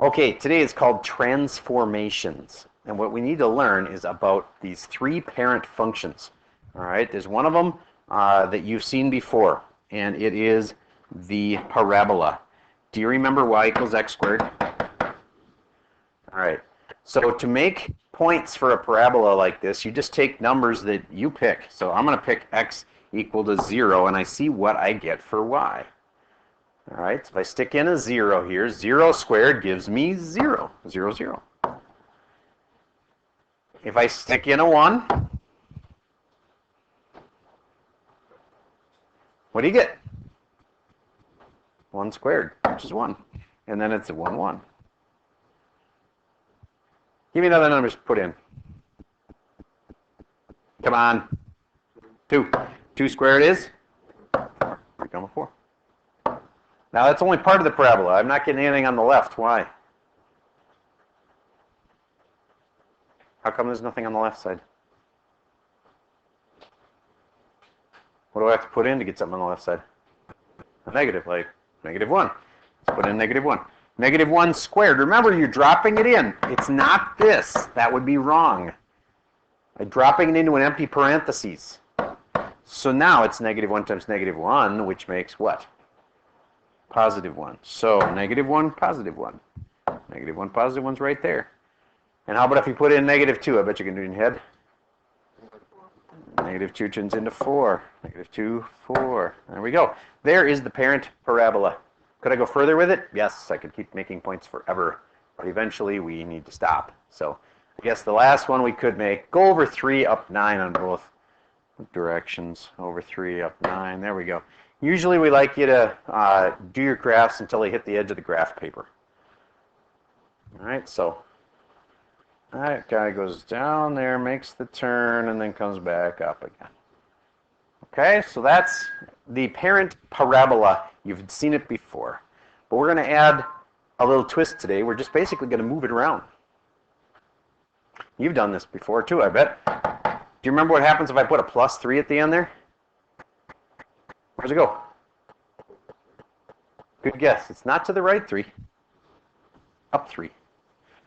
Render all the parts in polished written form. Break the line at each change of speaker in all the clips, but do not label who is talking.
Okay, today is called transformations. And what we need to learn is about these three parent functions. All right, there's one of them that you've seen before, and it is the parabola. Do you remember y equals x squared? All right, so to make points for a parabola like this, you just take numbers that you pick. So I'm going to pick x equal to 0, and I see what I get for y. All right, so if I stick in a 0 here, 0 squared gives me 0, 0, 0. If I stick in a 1, what do you get? 1 squared, which is 1. And then it's a 1, 1. Give me another number to put in. Come on. 2. 2 squared is? 3,4. Now that's only part of the parabola. I'm not getting anything on the left. Why? How come there's nothing on the left side? What do I have to put in to get something on the left side? A negative, like -1. Let's put in -1. -1 squared. Remember, you're dropping it in. It's not this. That would be wrong. I'm dropping it into an empty parentheses. So now it's -1 times -1, which makes what? +1. So -1, +1. -1, +1's right there. And how about if you put in -2? I bet you can do it in your head. -2 turns into 4. -2, 4. There we go. There is the parent parabola. Could I go further with it? Yes, I could keep making points forever. But eventually we need to stop. So I guess the last one we could make, go over 3 up 9 on both directions. Over 3 up 9. There we go. Usually we like you to do your graphs until they hit the edge of the graph paper. All right, so that guy goes down there, makes the turn, and then comes back up again. Okay, so that's the parent parabola. You've seen it before. But we're going to add a little twist today. We're just basically going to move it around. You've done this before too, I bet. Do you remember what happens if I put a +3 at the end there? Where's it go? Good guess. It's not to the right 3. Up 3.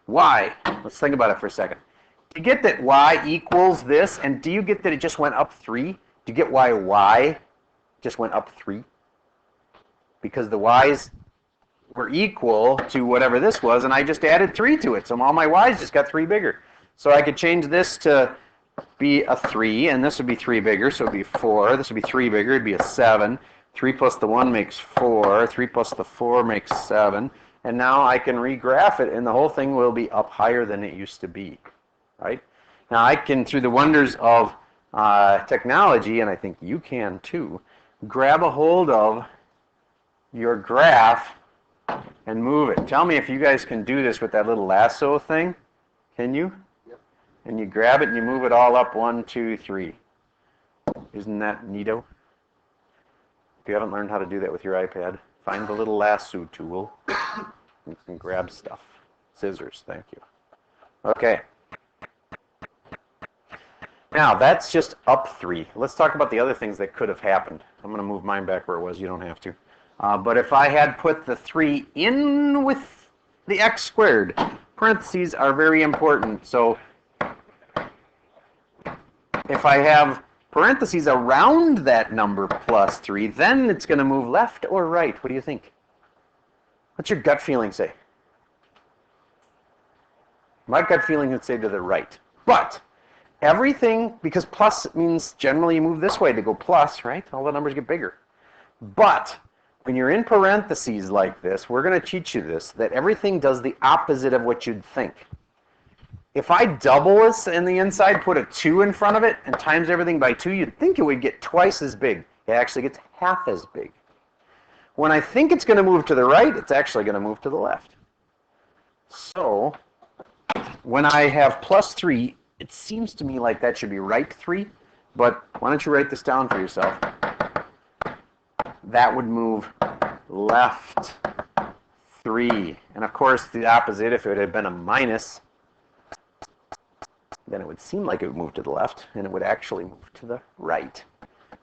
Why? Let's think about it for a second. Do you get that y equals this? And do you get that it just went up 3? Do you get why y just went up 3? Because the y's were equal to whatever this was, and I just added 3 to it. So all my y's just got 3 bigger. So I could change this to be a 3, and this would be 3 bigger, so it would be 4. This would be 3 bigger, it would be a 7. 3 plus the 1 makes 4. 3 plus the 4 makes 7. And now I can regraph it, and the whole thing will be up higher than it used to be, right? Now I can, through the wonders of technology, and I think you can too, grab a hold of your graph and move it. Tell me if you guys can do this with that little lasso thing. Can you? And you grab it and you move it all up 1, 2, 3. Isn't that neato? If you haven't learned how to do that with your iPad, find the little lasso tool. You can grab stuff. Scissors, thank you. Okay. Now, that's just up 3. Let's talk about the other things that could have happened. I'm going to move mine back where it was. You don't have to. But if I had put the 3 in with the x squared, parentheses are very important. So if I have parentheses around that number +3, then it's going to move left or right. What do you think? What's your gut feeling say? My gut feeling would say to the right. But everything, because plus means generally you move this way to go plus, right? All the numbers get bigger. But when you're in parentheses like this, we're going to teach you this, that everything does the opposite of what you'd think. If I double this in the inside, put a 2 in front of it, and times everything by 2, you'd think it would get twice as big. It actually gets half as big. When I think it's going to move to the right, it's actually going to move to the left. So when I have +3, it seems to me like that should be right 3, but why don't you write this down for yourself? That would move left 3. And of course, the opposite, if it had been a minus, then it would seem like it would move to the left, and it would actually move to the right.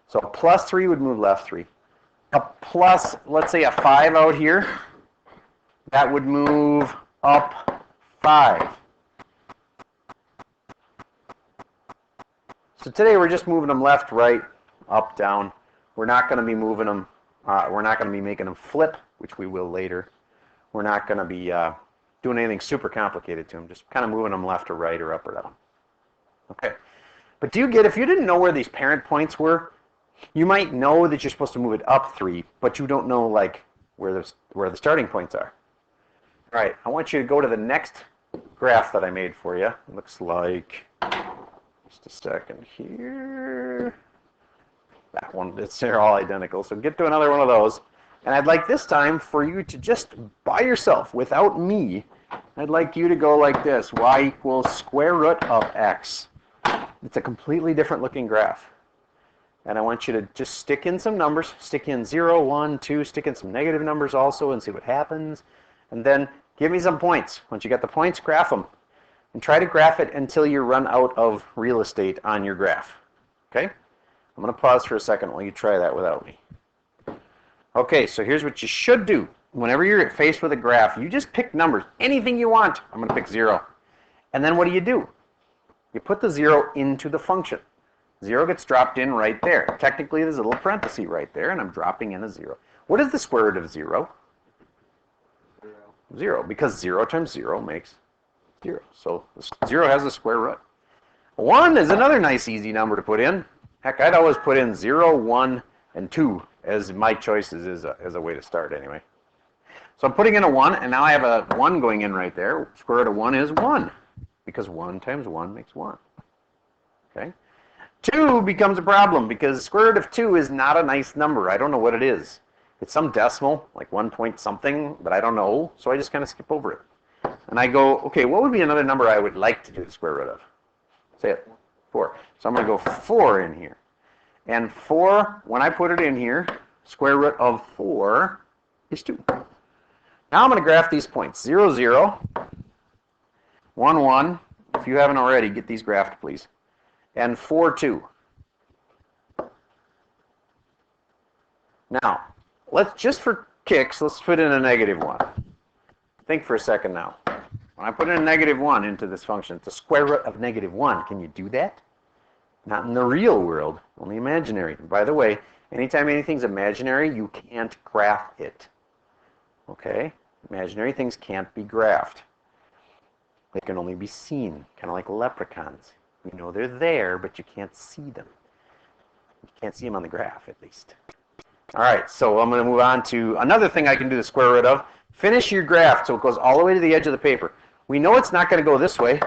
So a +3 would move left 3. A plus, let's say a 5 out here, that would move up 5. So today we're just moving them left, right, up, down. We're not going to be moving them, we're not going to be making them flip, which we will later. We're not going to be doing anything super complicated to them, just kind of moving them left or right or up or down. Okay. But do you get, if you didn't know where these parent points were, you might know that you're supposed to move it up 3, but you don't know like where the starting points are. All right, I want you to go to the next graph that I made for you. It looks like, just a second here. That one, they're all identical. So get to another one of those. And I'd like this time for you to just, by yourself, without me, I'd like you to go like this. Y equals square root of x. It's a completely different looking graph. And I want you to just stick in some numbers. Stick in 0, 1, 2. Stick in some negative numbers also and see what happens. And then give me some points. Once you get the points, graph them. And try to graph it until you run out of real estate on your graph. Okay? I'm going to pause for a second while you try that without me. Okay, so here's what you should do. Whenever you're faced with a graph, you just pick numbers. Anything you want. I'm going to pick 0. And then what do? You put the 0 into the function. 0 gets dropped in right there. Technically, there's a little parenthesis right there, and I'm dropping in a 0. What is the square root of 0? 0, because 0 times 0 makes 0. So 0 has a square root. 1 is another nice, easy number to put in. Heck, I'd always put in 0, 1, and 2 as my choices as a way to start anyway. So I'm putting in a 1, and now I have a 1 going in right there. Square root of 1 is 1, because 1 times 1 makes 1. Okay? 2 becomes a problem, because square root of 2 is not a nice number. I don't know what it is. It's some decimal, like 1 point something, but I don't know, so I just kind of skip over it. And I go, okay, what would be another number I would like to do the square root of? Say it. 4. So I'm going to go 4 in here. And 4, when I put it in here, square root of 4 is 2. Now I'm going to graph these points. 0, 0, 1, 1. If you haven't already, get these graphed, please. And 4, 2. Now, let's just for kicks, let's put in a negative 1. Think for a second now. When I put in a negative 1 into this function, it's the square root of negative 1. Can you do that? Not in the real world, only imaginary. And by the way, anytime anything's imaginary, you can't graph it. Okay? Imaginary things can't be graphed. They can only be seen, kind of like leprechauns. You know they're there, but you can't see them. You can't see them on the graph, at least. All right, so I'm going to move on to another thing I can do the square root of. Finish your graph so it goes all the way to the edge of the paper. We know it's not going to go this way.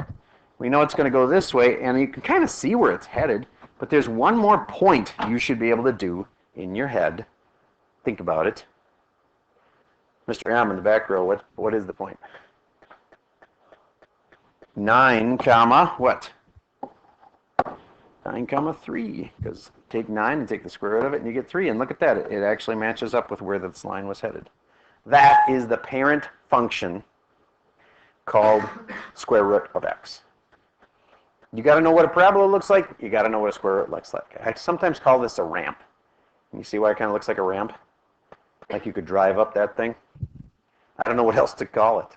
We know it's going to go this way, and you can kind of see where it's headed. But there's one more point you should be able to do in your head. Think about it. Mr. M in the back row, what is the point? 9, comma, what? 9, comma 3, because take 9 and take the square root of it, and you get 3. And look at that. It actually matches up with where this line was headed. That is the parent function called square root of x. You got to know what a parabola looks like. You got to know what a square root looks like. I sometimes call this a ramp. You see why it kind of looks like a ramp? Like you could drive up that thing. I don't know what else to call it.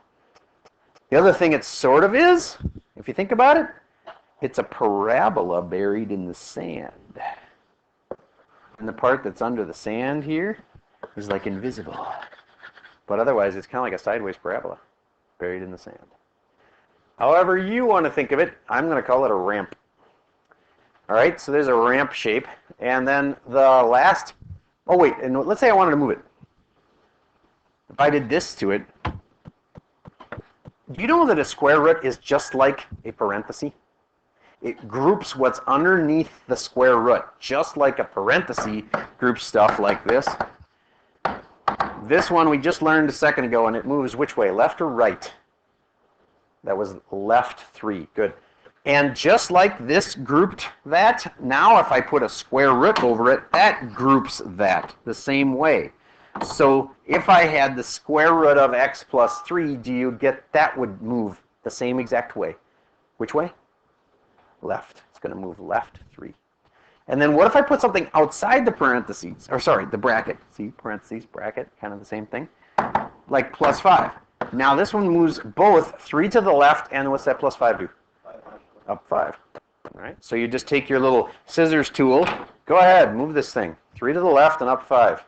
The other thing it sort of is, if you think about it, it's a parabola buried in the sand. And the part that's under the sand here is like invisible. But otherwise, it's kind of like a sideways parabola buried in the sand. However you want to think of it, I'm going to call it a ramp. All right, so there's a ramp shape. And then the last, oh wait, and let's say I wanted to move it. If I did this to it, do you know that a square root is just like a parenthesis? It groups what's underneath the square root, just like a parenthesis groups stuff like this. This one we just learned a second ago, and it moves which way, left or right? That was left 3. Good. And just like this grouped that, now if I put a square root over it, that groups that the same way. So if I had the square root of x plus 3, do you get that would move the same exact way? Which way? Left. It's going to move left 3. And then what if I put something outside the parentheses, or sorry, the bracket. See, parentheses, bracket, kind of the same thing. Like plus 5. Now this one moves both 3 to the left, and what's that plus 5 do? Up 5. All right, so you just take your little scissors tool. Go ahead, move this thing. 3 to the left and up 5.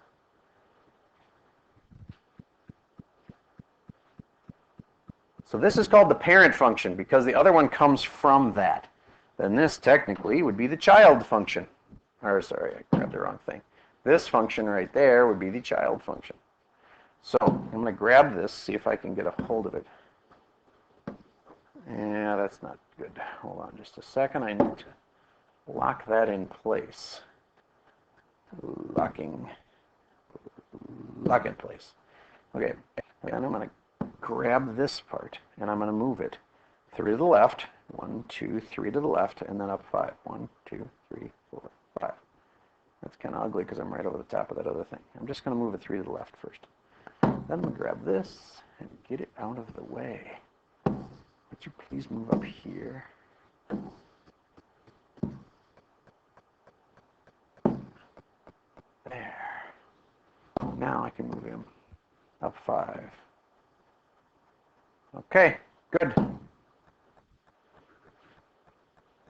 So this is called the parent function because the other one comes from that. Then this technically would be the child function. Or sorry, I grabbed the wrong thing. This function right there would be the child function. So I'm going to grab this, see if I can get a hold of it. Yeah, that's not good. Hold on just a second. I need to lock that in place. Lock in place. Okay, and I'm going to grab this part, and I'm going to move it 3 to the left, 1, 2, 3 to the left, and then up 5. 1, 2, 3, 4, 5. That's kind of ugly because I'm right over the top of that other thing. I'm just going to move it 3 to the left first. Then I'm going to grab this and get it out of the way. Would you please move up here? There. Now I can move him up 5. Okay, good.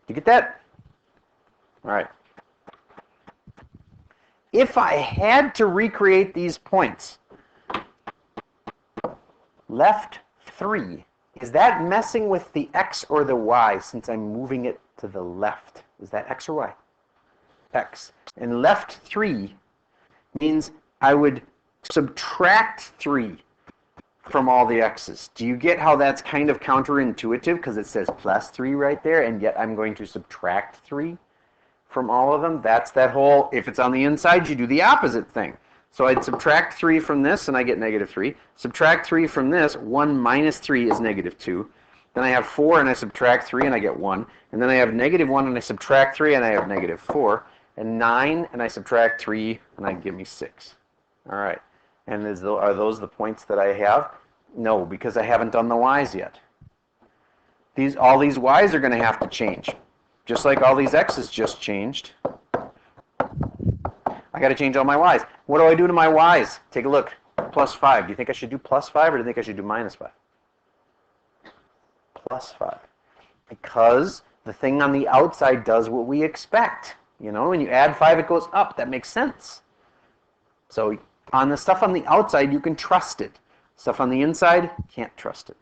You get that? All right. If I had to recreate these points, left 3, is that messing with the x or the y since I'm moving it to the left? Is that x or y? X. And left 3 means I would subtract 3 from all the x's. Do you get how that's kind of counterintuitive because it says plus 3 right there, and yet I'm going to subtract 3 from all of them? That's that whole, if it's on the inside, you do the opposite thing. So I'd subtract 3 from this, and I get negative 3. Subtract 3 from this, 1 minus 3 is negative 2. Then I have 4, and I subtract 3, and I get 1. And then I have negative 1, and I subtract 3, and I have negative 4. And 9, and I subtract 3, and I give me 6. All right. And are those the points that I have? No, because I haven't done the y's yet. All these y's are going to have to change. Just like all these x's just changed. I got to change all my y's. What do I do to my y's? Take a look. Plus 5. Do you think I should do plus 5 or do you think I should do minus 5? Plus 5. Because the thing on the outside does what we expect. You know, when you add 5, it goes up. That makes sense. So on the stuff on the outside, you can trust it. Stuff on the inside, can't trust it.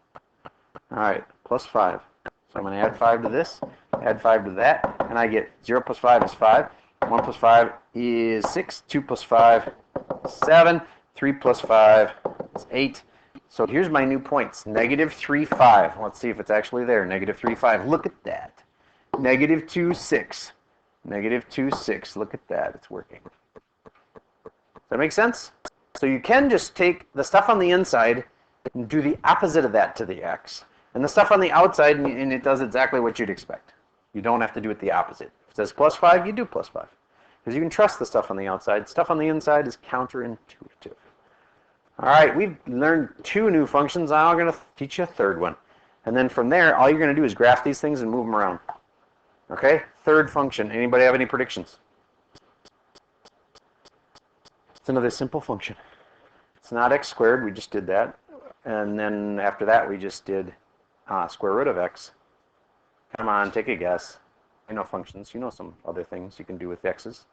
All right, plus 5. So I'm going to add 5 to this, add 5 to that, and I get 0 plus 5 is 5. 1 plus 5 is 6. 2 plus 5 is 7. 3 plus 5 is 8. So here's my new points. Negative 3, 5. Let's see if it's actually there. Negative 3, 5. Look at that. Negative 2, 6. Negative 2, 6. Look at that. It's working. Does that make sense? So you can just take the stuff on the inside and do the opposite of that to the x. And the stuff on the outside, and it does exactly what you'd expect. You don't have to do it the opposite. If it says plus 5, you do plus 5. Because you can trust the stuff on the outside. Stuff on the inside is counterintuitive. All right, we've learned 2 new functions. Now I'm going to teach you a 3rd one. And then from there, all you're going to do is graph these things and move them around. Okay, 3rd function. Anybody have any predictions? It's another simple function. It's not x squared. We just did that. And then after that, we just did square root of x. Come on, take a guess. I know functions. You know some other things you can do with x's.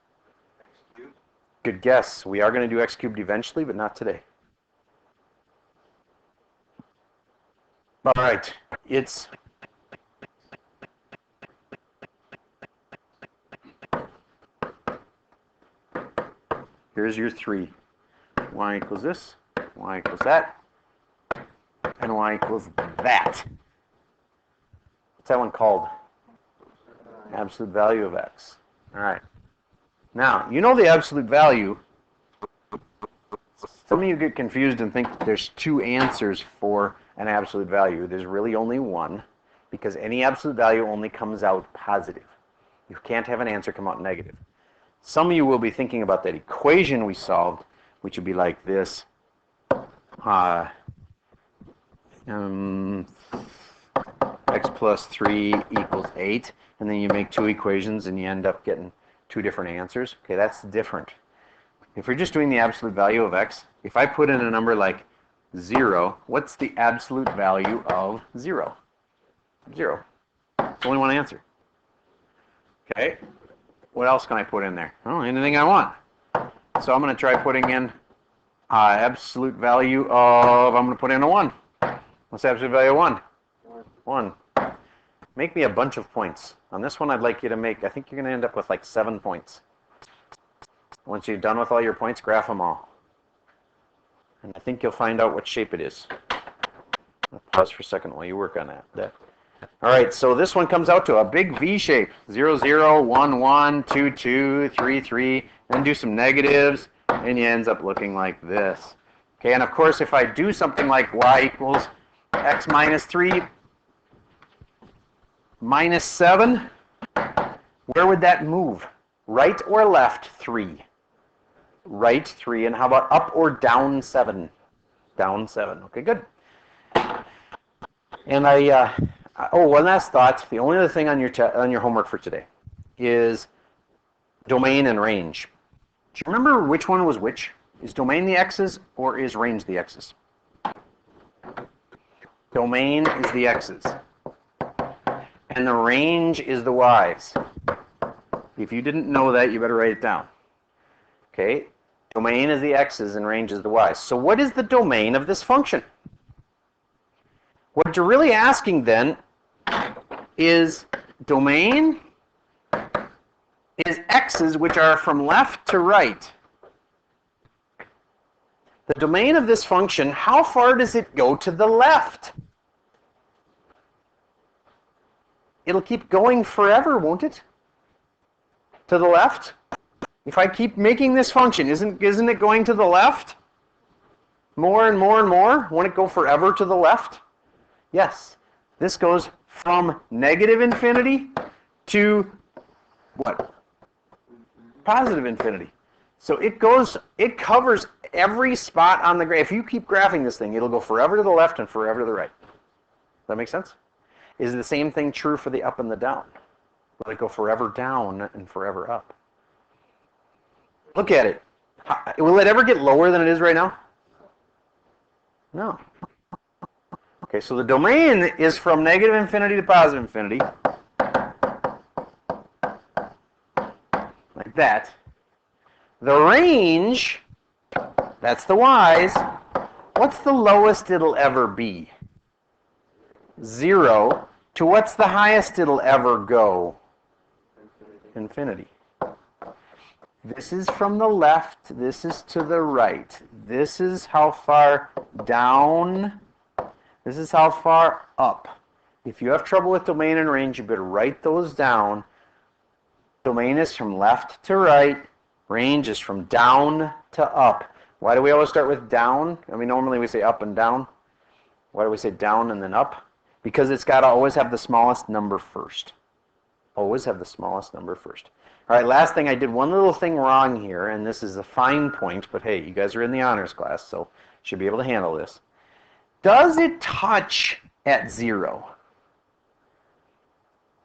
Good guess. We are going to do x cubed eventually, but not today. All right. Here's your 3. Y equals this, y equals that, and y equals that. What's that one called? Absolute value of x. All right. Now, you know the absolute value. Some of you get confused and think there's 2 answers for an absolute value. There's really only one, because any absolute value only comes out positive. You can't have an answer come out negative. Some of you will be thinking about that equation we solved, which would be like this. X plus 3 equals 8. And then you make 2 equations and you end up getting 2 different answers. Okay, that's different. If we're just doing the absolute value of x, if I put in a number like 0. What's the absolute value of 0? 0. It's only one answer. Okay. What else can I put in there? Oh, anything I want. So I'm going to try putting in absolute value of, I'm going to put in a 1. What's the absolute value of 1? 1. Make me a bunch of points. On this one, I'd like you to make, I think you're going to end up with like 7 points. Once you're done with all your points, graph them all. And I think you'll find out what shape it is. I'll pause for a second while you work on that. All right, so this one comes out to a big V shape. 0, 0, 1, 1, 2, 2, 3, 3. Then do some negatives, and you ends up looking like this. Okay, and of course, if I do something like y equals x minus 3 minus 7, where would that move? Right or left 3? Right 3. And how about up or down 7? Down 7. Okay, good. And one last thought. The only other thing on your homework for today is domain and range. Do you remember which one was which? Is domain the x's or is range the x's? Domain is the x's. And the range is the y's. If you didn't know that, you better write it down. Okay? Domain is the x's and range is the y's. So what is the domain of this function? What you're really asking then is domain is x's which are from left to right. The domain of this function, how far does it go to the left? It'll keep going forever, won't it? To the left? If I keep making this function, isn't it going to the left? More and more and more? Won't it go forever to the left? Yes. This goes from negative infinity to what? Positive infinity. So it covers every spot on the graph. If you keep graphing this thing, it'll go forever to the left and forever to the right. Does that make sense? Is the same thing true for the up and the down? Will it go forever down and forever up? Look at it. Will it ever get lower than it is right now? No. Okay, so the domain is from negative infinity to positive infinity. Like that. The range, that's the y's. What's the lowest it'll ever be? 0 to what's the highest it'll ever go? Infinity. This is from the left, this is to the right. This is how far down, this is how far up. If you have trouble with domain and range, you better write those down. Domain is from left to right, range is from down to up. Why do we always start with down? I mean, normally we say up and down. Why do we say down and then up? Because it's got to always have the smallest number first. Always have the smallest number first. All right, last thing, I did one little thing wrong here, and this is a fine point, but hey, you guys are in the honors class, so you should be able to handle this. Does it touch at 0?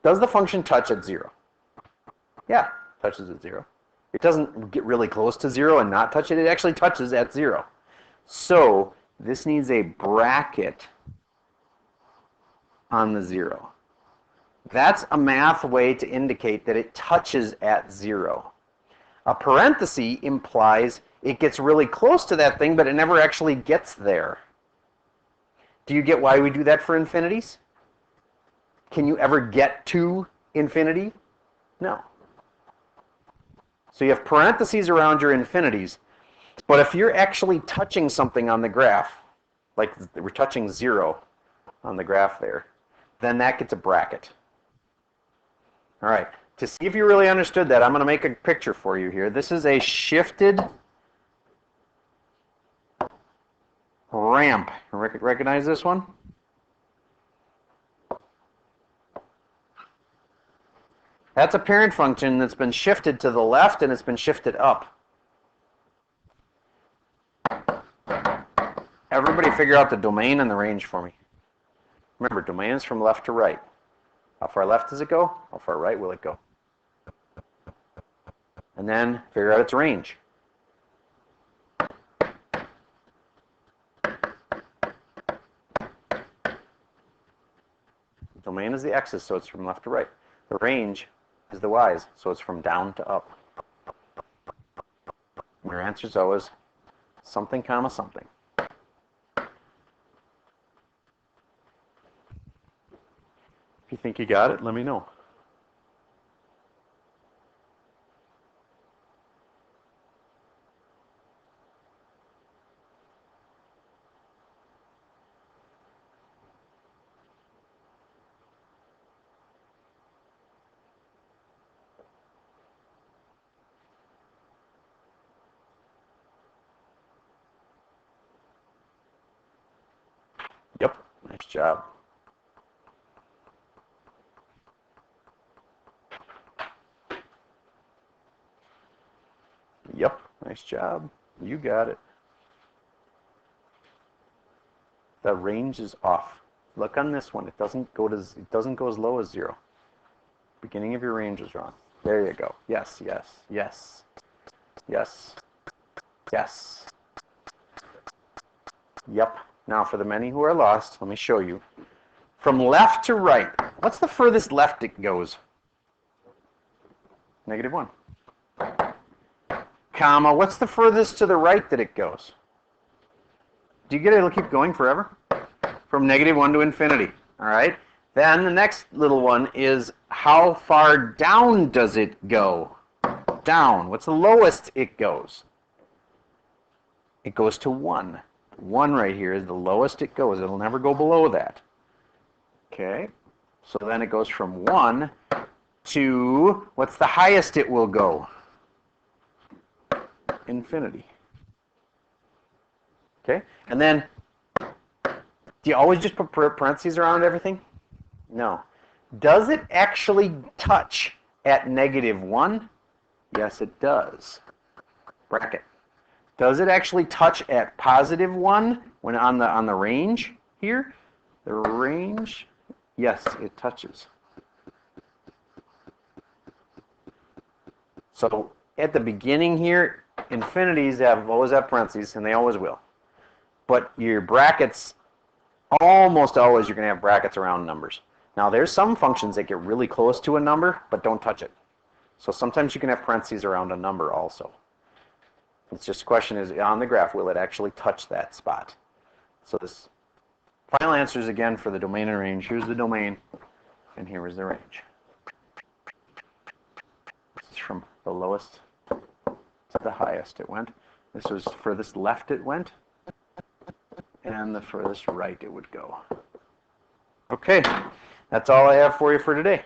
Does the function touch at 0? Yeah, touches at 0. It doesn't get really close to 0 and not touch it. It actually touches at 0. So this needs a bracket on the 0. That's a math way to indicate that it touches at 0. A parenthesis implies it gets really close to that thing, but it never actually gets there. Do you get why we do that for infinities? Can you ever get to infinity? No. So you have parentheses around your infinities, but if you're actually touching something on the graph, like we're touching 0 on the graph there, then that gets a bracket. All right, to see if you really understood that, I'm going to make a picture for you here. This is a shifted ramp. Recognize this one? That's a parent function that's been shifted to the left and it's been shifted up. Everybody figure out the domain and the range for me. Remember, domain is from left to right. How far left does it go? How far right will it go? And then figure out its range. The domain is the x's, so it's from left to right. The range is the y's, so it's from down to up. Your answer is always something comma something. If you think you got it, let me know. Yep, nice job. Yep, nice job. You got it. The range is off. Look on this one. It doesn't go as low as 0. Beginning of your range is wrong. There you go. Yes, yes, yes, yes, yes. Yep. Now for the many who are lost, let me show you. From left to right, what's the furthest left it goes? -1. Comma, what's the furthest to the right that it goes? Do you get it? It'll keep going forever. From -1 to infinity. All right. Then the next little one is how far down does it go? Down. What's the lowest it goes? It goes to 1. 1 right here is the lowest it goes. It'll never go below that. Okay. So then it goes from 1 to, what's the highest it will go? Infinity. Okay. And then, do you always just put parentheses around everything? No. Does it actually touch at -1? Yes, it does. Bracket. Does it actually touch at +1 when on the range here? The range, yes, it touches. So at the beginning here, infinities always have parentheses, and they always will. But your brackets, almost always you're going to have brackets around numbers. Now there's some functions that get really close to a number, but don't touch it. So sometimes you can have parentheses around a number also. It's just a question is, on the graph, will it actually touch that spot? So this final answer is again for the domain and range. Here's the domain, and here is the range. This is from the lowest to the highest it went. This was furthest left it went, and the furthest right it would go. Okay, that's all I have for you for today.